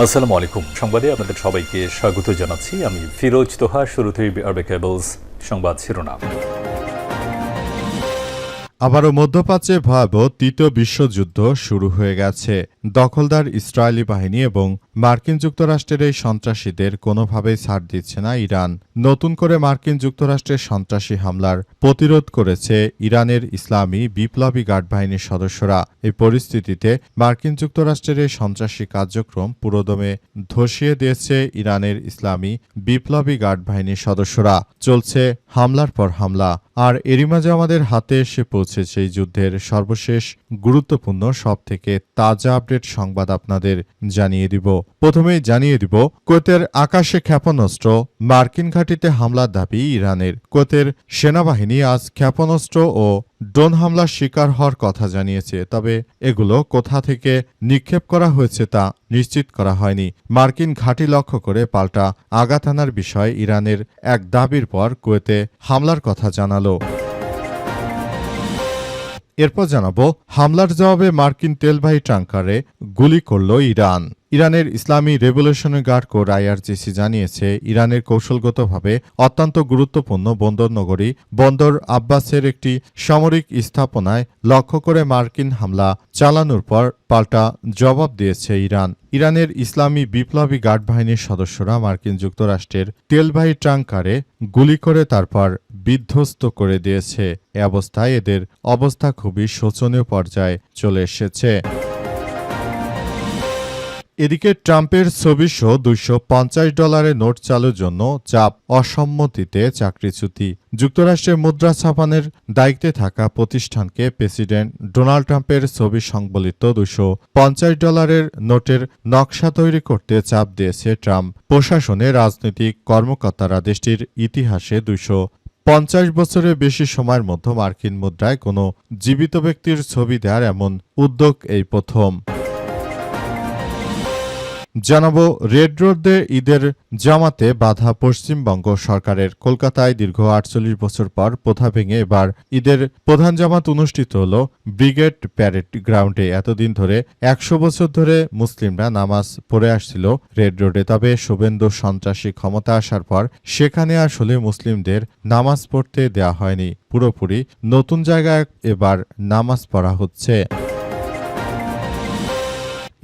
আসসালামু আলাইকুম। সংবাদে আপনাদের সবাইকে স্বাগত জানাচ্ছি। আমি ফিরোজ তোহা। শুরুতেই আরবে কেবলস সংবাদ শিরোনাম। আবারও মধ্যপ্রাচ্যে ভয়াবহ তৃতীয় বিশ্বযুদ্ধ শুরু হয়ে গেছে। দখলদার ইসরায়েলি বাহিনী এবং মার্কিন যুক্তরাষ্ট্রের এই সন্ত্রাসীদের কোনোভাবেই ছাড় দিচ্ছে না ইরান। নতুন করে মার্কিন যুক্তরাষ্ট্রের সন্ত্রাসী হামলার প্রতিরোধ করেছে ইরানের ইসলামী বিপ্লবী গার্ড বাহিনীর সদস্যরা। এই পরিস্থিতিতে মার্কিন যুক্তরাষ্ট্রের এই সন্ত্রাসী কার্যক্রম পুরোদমে ধসিয়ে দিয়েছে ইরানের ইসলামী বিপ্লবী গার্ড বাহিনীর সদস্যরা। চলছে হামলার পর হামলা। আর এরই মাঝে আমাদের হাতে এসে পৌঁছেছে এই যুদ্ধের সর্বশেষ গুরুত্বপূর্ণ সবথেকে তাজা আপডেট সংবাদ আপনাদের জানিয়ে দিব। প্রথমেই জানিয়ে দিব, কুয়েতের আকাশে ক্ষেপণাস্ত্র, মার্কিন ঘাঁটিতে হামলার দাবি ইরানের। কুয়েতের সেনাবাহিনী আজ ক্ষেপণাস্ত্র ও ড্রোন হামলার শিকার হওয়ার কথা জানিয়েছে, তবে এগুলো কোথা থেকে নিক্ষেপ করা হয়েছে তা নিশ্চিত করা হয়নি। মার্কিন ঘাঁটি লক্ষ্য করে পাল্টা আঘাত আনার বিষয়ে ইরানের এক দাবির পর কুয়েতে হামলার কথা জানালো। এরপর জানাবো, হামলার জবাবে মার্কিন তেলবাহী ট্যাঙ্কারে গুলি করল ইরান। ইরানের ইসলামী রেভলিউশনারি গার্ড কোর IRGC জানিয়েছে, ইরানের কৌশলগতভাবে অত্যন্ত গুরুত্বপূর্ণ বন্দর নগরী বন্দর আব্বাসের একটি সামরিক স্থাপনায় লক্ষ্য করে মার্কিন হামলা চালানোর পর পাল্টা জবাব দিয়েছে ইরান। ইরানের ইসলামী বিপ্লবী গার্ড বাহিনীর সদস্যরা মার্কিন যুক্তরাষ্ট্রের তেলবাহী ট্যাঙ্কারে গুলি করে তারপর বিধ্বস্ত করে দিয়েছে। এ অবস্থায় এদের অবস্থা খুবই শোচনীয় পর্যায়ে চলে এসেছে। এদিকে ট্রাম্পের ছবিসহ $250 নোট চালুর জন্য চাপ, অসম্মতিতে চাকরিচ্যুতি। যুক্তরাষ্ট্রের মুদ্রা ছাপানোর দায়িত্বে থাকা প্রতিষ্ঠানকে প্রেসিডেন্ট ডোনাল্ড ট্রাম্পের ছবি সংবলিত $250 নোটের নকশা তৈরি করতে চাপ দিয়েছে ট্রাম্প প্রশাসনের রাজনৈতিক কর্মকর্তারা। দেশটির ইতিহাসে 250 বছরের বেশি সময়ের মধ্যে মার্কিন মুদ্রায় কোনো জীবিত ব্যক্তির ছবি দেওয়ার এমন উদ্যোগ এই প্রথম। জানাবো, রেড রোডে ঈদের জামাতে বাধা পশ্চিমবঙ্গ সরকারের। কলকাতায় দীর্ঘ 48 বছর পর প্রথা ভেঙে এবার ঈদের প্রধান জামাত অনুষ্ঠিত হল ব্রিগেড প্যারেড গ্রাউন্ডে। এতদিন ধরে 100 বছর ধরে মুসলিমরা নামাজ পড়ে আসছিল রেড রোডে, তবে শুভেন্দু সন্ত্রাসী ক্ষমতা আসার পর সেখানে আসলে মুসলিমদের নামাজ পড়তে দেয়া হয়নি। পুরোপুরি নতুন জায়গায় এবার নামাজ পড়া হচ্ছে।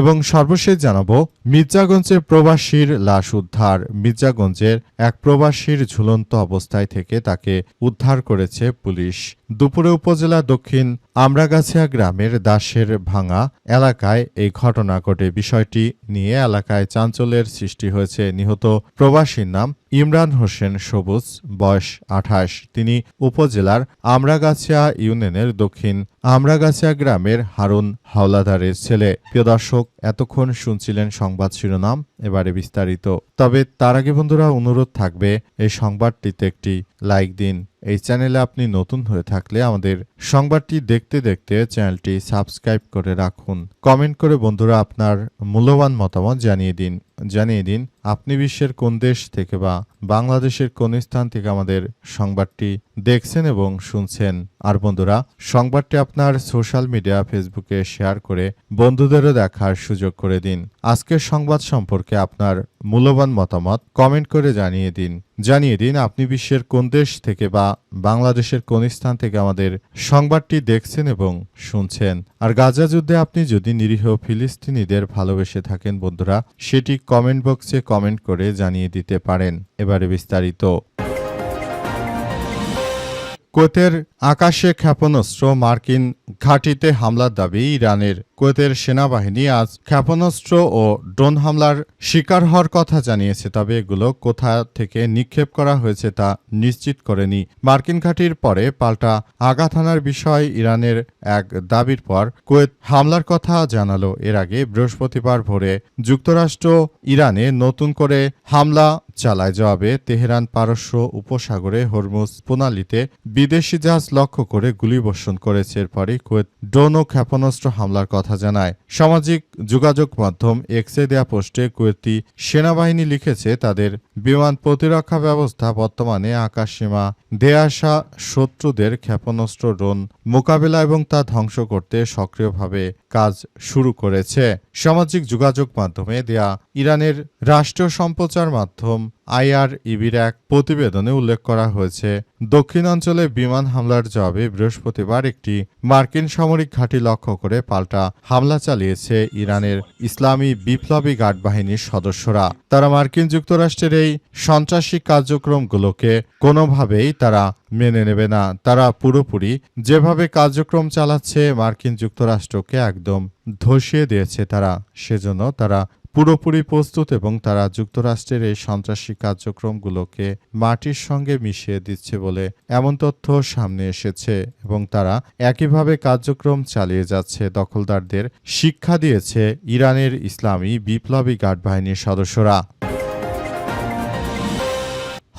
এবং সর্বশেষ জানাবো, মির্জাগঞ্জে প্রবাসীর লাশ উদ্ধার। মির্জাগঞ্জের এক প্রবাসীর ঝুলন্ত অবস্থায় থেকে তাকে উদ্ধার করেছে পুলিশ। দুপুরে উপজেলা দক্ষিণ আমরাগাছিয়া গ্রামের দাসের ভাঙা এলাকায় এই ঘটনা ঘটে। বিষয়টি নিয়ে এলাকায় চাঞ্চল্যের সৃষ্টি হয়েছে। নিহত প্রবাসীর নাম ইমরান হোসেন সবুজ, বয়স 28। তিনি উপজেলার আমরাগাছিয়া ইউনিয়নের দক্ষিণ আমরাগাছিয়া গ্রামের হারুন হাওলাদারের ছেলে। প্রিয় দর্শক, এতক্ষণ শুনছিলেন সংবাদ শিরোনাম, এবারে বিস্তারিত। তবে তার আগে বন্ধুরা, অনুরোধ থাকবে এই সংবাদটিতে একটি লাইক দিন। এই চ্যানেলে আপনি নতুন হয়ে থাকলে আমাদের সংবাদটি দেখতে দেখতে চ্যানেলটি সাবস্ক্রাইব করে রাখুন। কমেন্ট করে বন্ধুরা আপনার মূল্যবান মতামত জানিয়ে দিন আপনি বিশ্বের কোন দেশ থেকে বা বাংলাদেশের কোন স্থান থেকে আমাদের সংবাদটি দেখছেন এবং শুনছেন। আর বন্ধুরা, সংবাদটি আপনার সোশ্যাল মিডিয়া ফেসবুকে শেয়ার করে বন্ধুদেরও দেখার সুযোগ করে দিন। আজকের সংবাদ সম্পর্কে আপনার মূল্যবান মতামত কমেন্ট করে জানিয়ে দিন আপনি বিশ্বের কোন দেশ থেকে বা বাংলাদেশের কোন স্থান থেকে আমাদের সংবাদটি দেখছেন এবং শুনছেন। আর গাজা যুদ্ধে আপনি যদি নিরীহ ফিলিস্তিনিদের ভালোবেসে থাকেন বন্ধুরা, সেটি কমেন্ট বক্সে কমেন্ট করে জানিয়ে দিতে পারেন। এবারে বিস্তারিত। কুয়েতের আকাশে ক্ষেপণাস্ত্র, মার্কিন ঘাঁটিতে হামলার দাবি ইরানের। কুয়েতের সেনাবাহিনী আজ ক্ষেপণাস্ত্র ও ড্রোন হামলার শিকার হওয়ার কথা জানিয়েছে, তবে এগুলো কোথা থেকে নিক্ষেপ করা হয়েছে তা নিশ্চিত করেনি। মার্কিন ঘাঁটির পরে পাল্টা আঘাত হানার বিষয় ইরানের এক দাবির পর কুয়েত হামলার কথা জানালো। এর আগে বৃহস্পতিবার ভোরে যুক্তরাষ্ট্র ইরানে নতুন করে হামলা চালায়। জবাবে তেহরান পারস্য উপসাগরে হরমুজ প্রণালীতে বিদেশি জাহাজ লক্ষ্য করে গুলিবর্ষণ করেছে। এরপরই কুয়েত ড্রোন ও ক্ষেপণাস্ত্র হামলার কথা জানায়। সামাজিক যোগাযোগ মাধ্যম এক্সে দেয়া পোস্টে কুয়েতি সেনাবাহিনী লিখেছে, তাদের বিমান প্রতিরক্ষা ব্যবস্থা বর্তমানে আকাশসীমা ধেয়ে আসা শত্রুদের ক্ষেপণাস্ত্র ড্রোন মোকাবেলা এবং তা ধ্বংস করতে সক্রিয়ভাবে কাজ শুরু করেছে। সামাজিক যোগাযোগ মাধ্যমে দেয়া ইরানের রাষ্ট্রীয় সম্প্রচার মাধ্যম IRIB-র এক প্রতিবেদনে উল্লেখ করা হয়েছে, দক্ষিণাঞ্চলে বিমান হামলার জবাবে বৃহস্পতিবার একটি মার্কিন সামরিক ঘাঁটি লক্ষ্য করে পাল্টা হামলা চালিয়েছে ইরানের ইসলামী বিপ্লবী গার্ড বাহিনীর সদস্যরা। তারা মার্কিন যুক্তরাষ্ট্রের এই সন্ত্রাসী কার্যক্রমগুলোকে কোনোভাবেই তারা মেনে নেবে না। তারা পুরোপুরি যেভাবে কার্যক্রম চালাচ্ছে মার্কিন যুক্তরাষ্ট্রকে একদম ধসিয়ে দিয়েছে তারা, সেজন্য তারা পুরোপুরি প্রস্তুত এবং তারা যুক্তরাষ্ট্রের এই সন্ত্রাসী কার্যক্রমগুলোকে মাটির সঙ্গে মিশিয়ে দিচ্ছে বলে এমন তথ্য সামনে এসেছে এবং তারা একইভাবে কার্যক্রম চালিয়ে যাচ্ছে। দখলদারদের শিক্ষা দিয়েছে ইরানের ইসলামী বিপ্লবী গার্ড বাহিনীর সদস্যরা।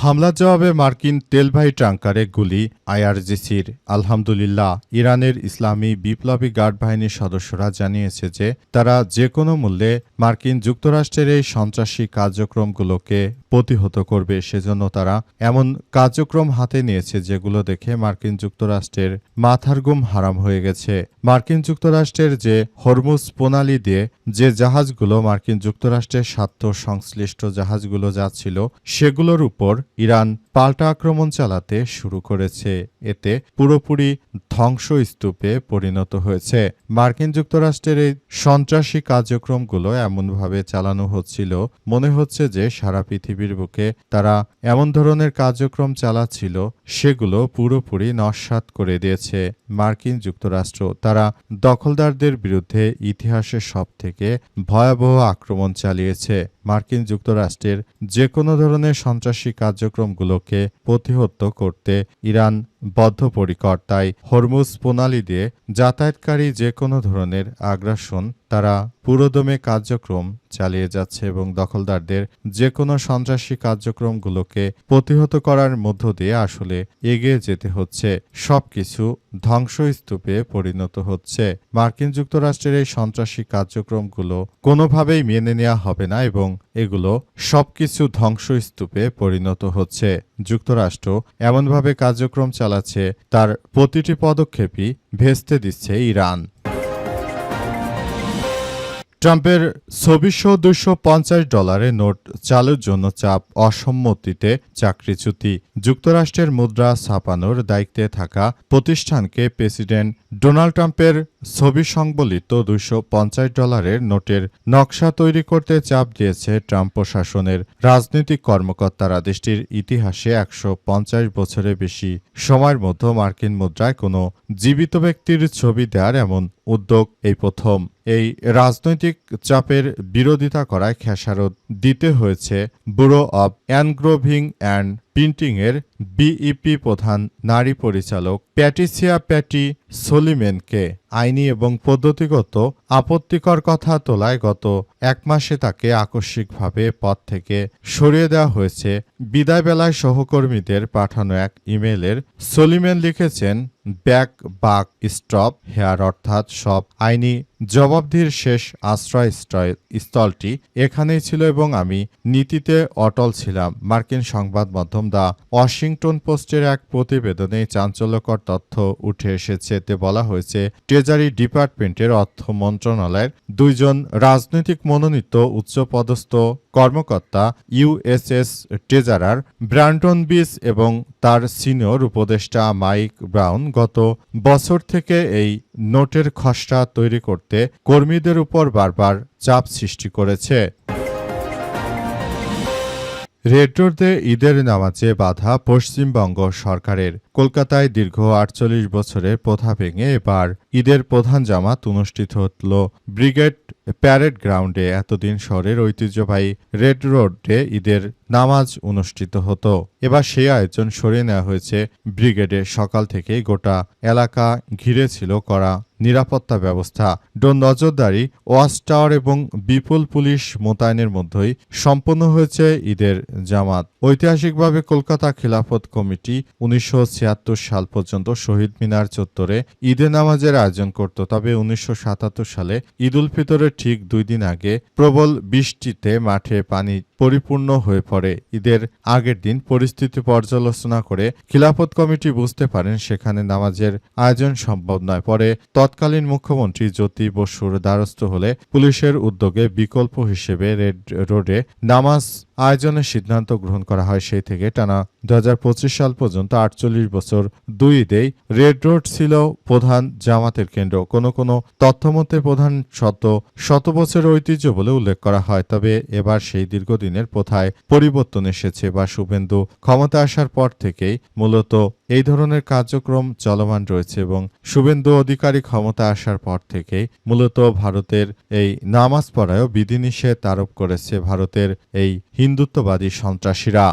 হামলার জবাবে মার্কিন তেলবাহী ট্যাঙ্কারে গুলি IRGC-র। আলহামদুলিল্লাহ, ইরানের ইসলামী বিপ্লবী গার্ড বাহিনীর সদস্যরা জানিয়েছে যে তারা যে কোনো মূল্যে মার্কিন যুক্তরাষ্ট্রের এই সন্ত্রাসী কার্যক্রমগুলোকে প্রতিহত করবে। সেজন্য তারা এমন কার্যক্রম হাতে নিয়েছে যেগুলো দেখে মার্কিন যুক্তরাষ্ট্রের মাথার ঘুম হারাম হয়ে গেছে। মার্কিন যুক্তরাষ্ট্রের যে হরমুজ প্রণালী দিয়ে যে জাহাজগুলো মার্কিন যুক্তরাষ্ট্রের স্বার্থ সংশ্লিষ্ট জাহাজগুলো যাচ্ছিল সেগুলোর উপর ইরান পাল্টা আক্রমণ চালাতে শুরু করেছে। এতে পুরোপুরি ধ্বংসস্তূপে পরিণত হয়েছে। মার্কিন যুক্তরাষ্ট্রের এই সন্ত্রাসী কার্যক্রমগুলো এমনভাবে চালানো হচ্ছিল, মনে হচ্ছে যে সারা পৃথিবীর বুকে তারা এমন ধরনের কার্যক্রম চালাচ্ছিল সেগুলো পুরোপুরি নস্যাৎ করে দিয়েছে মার্কিন যুক্তরাষ্ট্র। তারা দখলদারদের বিরুদ্ধে ইতিহাসের সবথেকে ভয়াবহ আক্রমণ চালিয়েছে। মার্কিন যুক্তরাষ্ট্রের যে কোনো ধরনের সন্ত্রাসী কার্যক্রমগুলোকে প্রতিহত করতে ইরান বদ্ধপরিকর। তাই হরমুজ প্রণালী দিয়ে যাতায়াতকারী যে কোনো ধরনের আগ্রাসন তারা পুরোদমে কার্যক্রম চালিয়ে যাচ্ছে এবং দখলদারদের যে কোনো সন্ত্রাসী কার্যক্রমগুলোকে প্রতিহত করার মধ্য দিয়ে আসলে এগিয়ে যেতে হচ্ছে। সবকিছু ধ্বংসস্তূপে পরিণত হচ্ছে। মার্কিন যুক্তরাষ্ট্রের এই সন্ত্রাসী কার্যক্রমগুলো কোনোভাবেই মেনে নেওয়া হবে না এবং এগুলো সবকিছু ধ্বংসস্তূপে পরিণত হচ্ছে। যুক্তরাষ্ট্র এমনভাবে কার্যক্রম চালাচ্ছে তার প্রতিটি পদক্ষেপই ভেস্তে দিচ্ছে ইরান। ট্রাম্পের $250 নোট চালুর জন্য চাপ, অসম্মতিতে চাকরিচ্যুতি। যুক্তরাষ্ট্রের মুদ্রা ছাপানোর দায়িত্বে থাকা প্রতিষ্ঠানকে প্রেসিডেন্ট ডোনাল্ড ট্রাম্পের ছবি সংবলিত $250 নোটের নকশা তৈরি করতে চাপ দিয়েছে ট্রাম্প প্রশাসনের রাজনৈতিক কর্মকর্তারা। দেশটির ইতিহাসে 150 বছরের বেশি সময়ের মধ্যে মার্কিন মুদ্রায় কোনো জীবিত ব্যক্তির ছবি দেওয়ার এমন উদ্যোগ এই প্রথম। এই রাজনৈতিক চাপের বিরোধিতা করায় খেসারত দিতে হয়েছে ব্যুরো অব এনগ্রেভিং অ্যান্ড প্রিন্টিংয়ের BEP প্রধান নারী পরিচালক প্যাট্রিসিয়া প্যাটি সলিমেনকে। আইনি এবং পদ্ধতিগত আপত্তিকর কথা তোলায় গত এক মাসে তাকে আকস্মিকভাবে পদ থেকে সরিয়ে দেওয়া হয়েছে। বিদায়বেলায় সহকর্মীদের পাঠানো এক ইমেইলের সলিমেন লিখেছেন, ব্যাক বাক স্টপ হেয়ার, অর্থাৎ সব আইনি জবাবদিহির শেষ স্থলটি এখানেই ছিল এবং আমি নীতিতে অটল ছিলাম। মার্কিন সংবাদ মাধ্যম দ্য ওয়াশিংটন পোস্টের এক প্রতিবেদনে চাঞ্চল্যকর তথ্য উঠে এসেছে। এতে বলা হয়েছে, ট্রেজারি ডিপার্টমেন্টের অর্থ মন্ত্রণালয়ের 2 জন রাজনৈতিক মনোনীত উচ্চপদস্থ কর্মকর্তা USS ট্রেজারার ব্র্যান্ডন বিস এবং তার সিনিয়র উপদেষ্টা মাইক ব্রাউন গত বছর থেকে এই নোটের খসড়া তৈরি করতে কর্মীদের উপর বারবার চাপ সৃষ্টি করেছে। রেড রোডে ঈদের নামাজে বাধা পশ্চিমবঙ্গ সরকারের। কলকাতায় দীর্ঘ 48 বছরের প্রথা ভেঙে এবার ঈদের প্রধান জামাত অনুষ্ঠিত হল ব্রিগেড প্যারেড গ্রাউন্ডে। এতদিন শহরের ঐতিহ্যবাহী রেড রোডে ঈদের নামাজ অনুষ্ঠিত হতো, এবার সেই আয়োজন সরিয়ে নেওয়া হয়েছে ব্রিগেডে। সকাল থেকেই গোটা এলাকা ঘিরে ছিল কড়া নিরাপত্তা ব্যবস্থা। নজরদারি, ওয়াচ টাওয়ার এবং বিপুল পুলিশ মোতায়েনের মধ্যেই সম্পন্ন হয়েছে ঈদের জামাত। ঐতিহাসিকভাবে কলকাতা খিলাফত কমিটি 1976 সাল পর্যন্ত শহীদ মিনার চত্বরে ঈদের নামাজের আয়োজন করত। তবে 1977 সালে ঈদ উল ফিতরের ঠিক 2 দিন আগে প্রবল বৃষ্টিতে মাঠে পানি পরিপূর্ণ হয়ে পড়ে। ঈদের আগের দিন পরিস্থিতি পর্যালোচনা করে খিলাফত কমিটি বুঝতে পারেন সেখানে নামাজের আয়োজন সম্ভব নয়। পরে তৎকালীন মুখ্যমন্ত্রী জ্যোতি বসুর দ্বারস্থ হলে পুলিশের উদ্যোগে বিকল্প হিসেবে রেড রোডে নামাজ আয়োজনের সিদ্ধান্ত গ্রহণ করা হয়। সেই থেকে টানা 2025 সাল পর্যন্ত 48 বছর 2 ঈদেই রেড রোড ছিল প্রধান জামাতের কেন্দ্র। কোনো তথ্যমতে প্রধান শত বছরের ঐতিহ্য বলে উল্লেখ করা হয়। তবে এবার সেই দীর্ঘদিনের প্রথায় পরিবর্তন এসেছে বা শুভেন্দু ক্ষমতা আসার পর থেকেই মূলত এই ধরনের কার্যক্রম চলমান রয়েছে এবং শুভেন্দু অধিকারী ক্ষমতা আসার পর থেকেই মূলত ভারতের এই নামাজ পড়ায়ও বিধিনিষেধ আরোপ করেছে ভারতের এই হিন্দুত্ববাদী সন্ত্রাসীরা।